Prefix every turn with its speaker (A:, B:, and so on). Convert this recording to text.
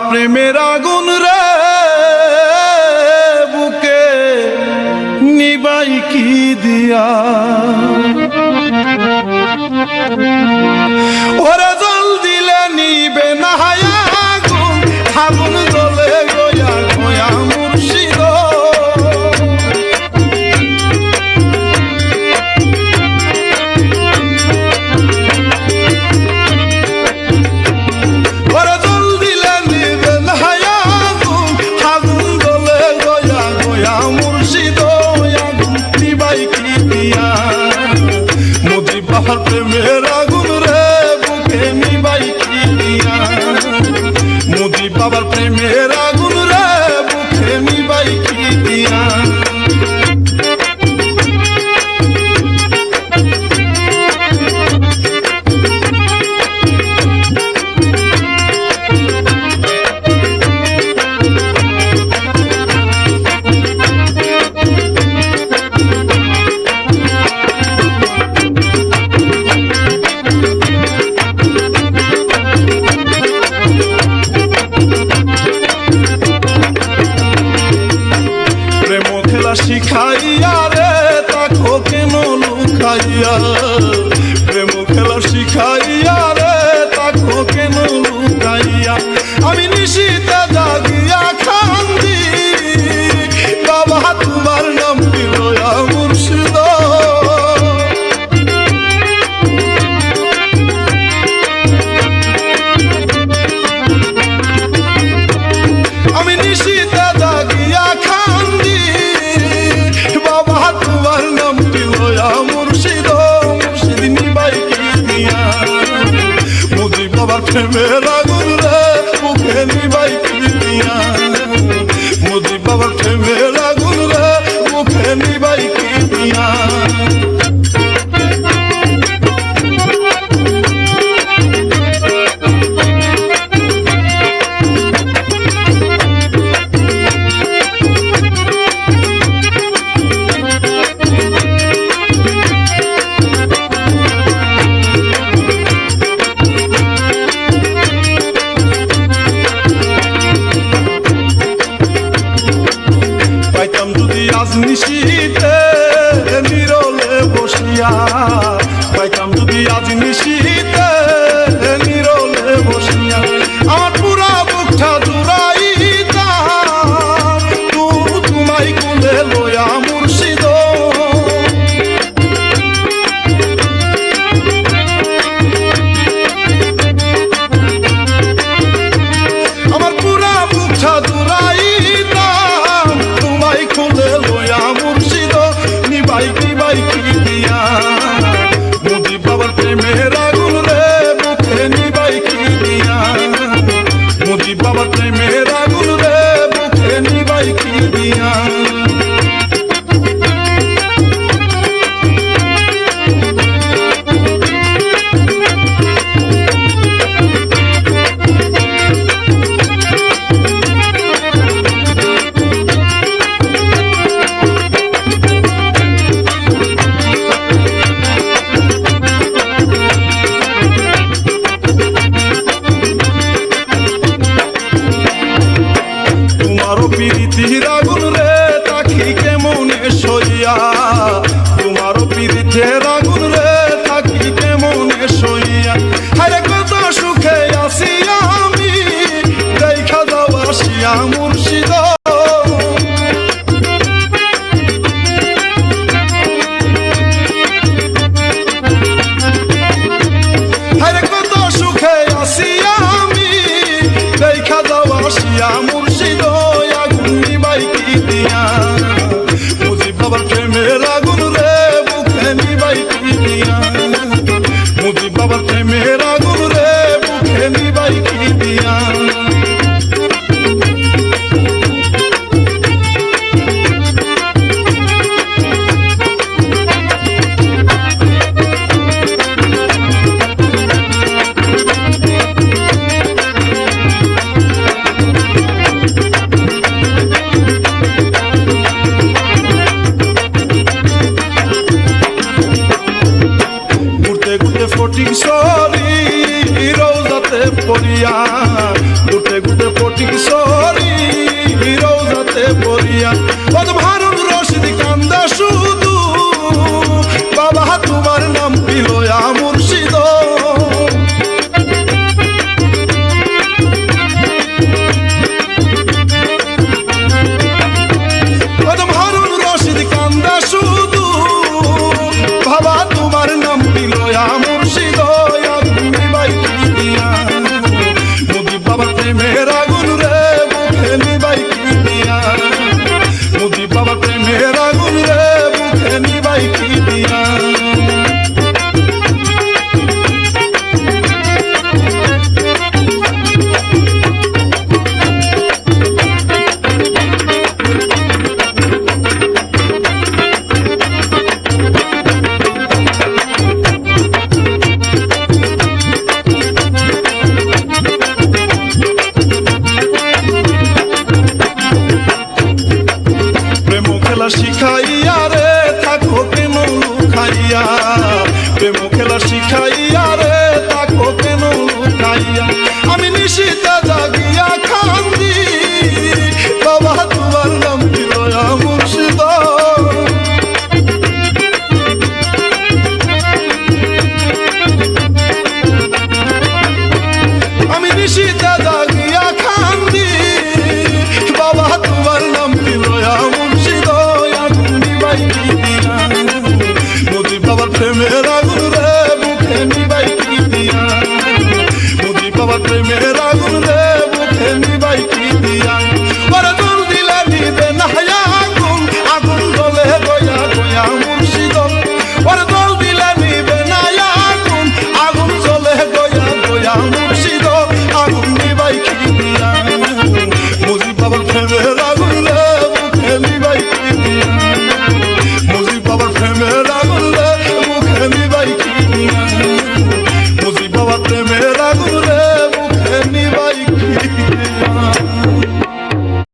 A: প্রেমের আগুন রে বুকে নিবাই কি দিয়া ওরে জল দিলে নিবে না আগুন আগুন জ্বলে গয়া গয়া মুর্শিদ প্রেমের আগুন রে বুকে নিবাই কি দিয়া মোদি বাবার প্রেমের আগুন রে বুকে নিবাই কি দিয়া শিখাইয়া রে তাকো কেন লুকাইয়া প্রেম খেলা শিখাইয়া রে তাকো কেন লুকাইয়া আমি নিশিতে জাগিয়া কান্দি বাবা তোমার নাম লয়া মুর্শিদ আমি নিশিতে জাগিয়া কান্দি তোমার নামটি লয়া মুর্শিদ মুর্শিদ নিবাই কি দিয়া মোদি বাবার প্রেমের আগুন রে বুকে নিবাই কি দিয়া মোদি বাবার প্রেমের আগুন রে বুকে নিবাই কি দিয়া আজ নিশিতে নিরলে বসিয়া পাইতাম যদি আজ নিশিতে নিরলে বসিয়া আমার পুরা বুকটা জুড়াইতাম তোমায় কুলে লয়া মুর্শিদ আমার পুরা বুকটা জুড়াইতাম তোমায় কুলে লয়া মুর্শিদ নিবাই কি দিয়া মোদি বাবার প্রেমের আগুন রে বুকে নিবাই কি দিয়া মোদি বাবার প্রেমের আগুন রে বুকে নিবাই কি দিয়া প্রীতির আগুন রে তাকি কেমনে সইয়া তোমার প্রীতির আগুন রে তাকি কেমনে সইয়া আরে কত সুখে আছি আমি দেখা যাও আসিয়া মুর্শিদ আরে কত সুখে আছি আমি দেখা যাও আসিয়া মুর্শিদ মুজি বাবার প্রেমের আগুন খেলা শিখাইয়া রে থাকো কেন লুকাইয়া প্রেম খেলা শিখাইয়া রে থাকো কেন লুকাইয়া আমি নিশিতে জাগিয়া কান্দি বাবা তোমার নাম কি দয়া মুর্শিদ আমি নিশিতে জাগিয়া কান্দি বাবা তোমার নাম কি দয়া মুর্শিদ আগুন নিবাই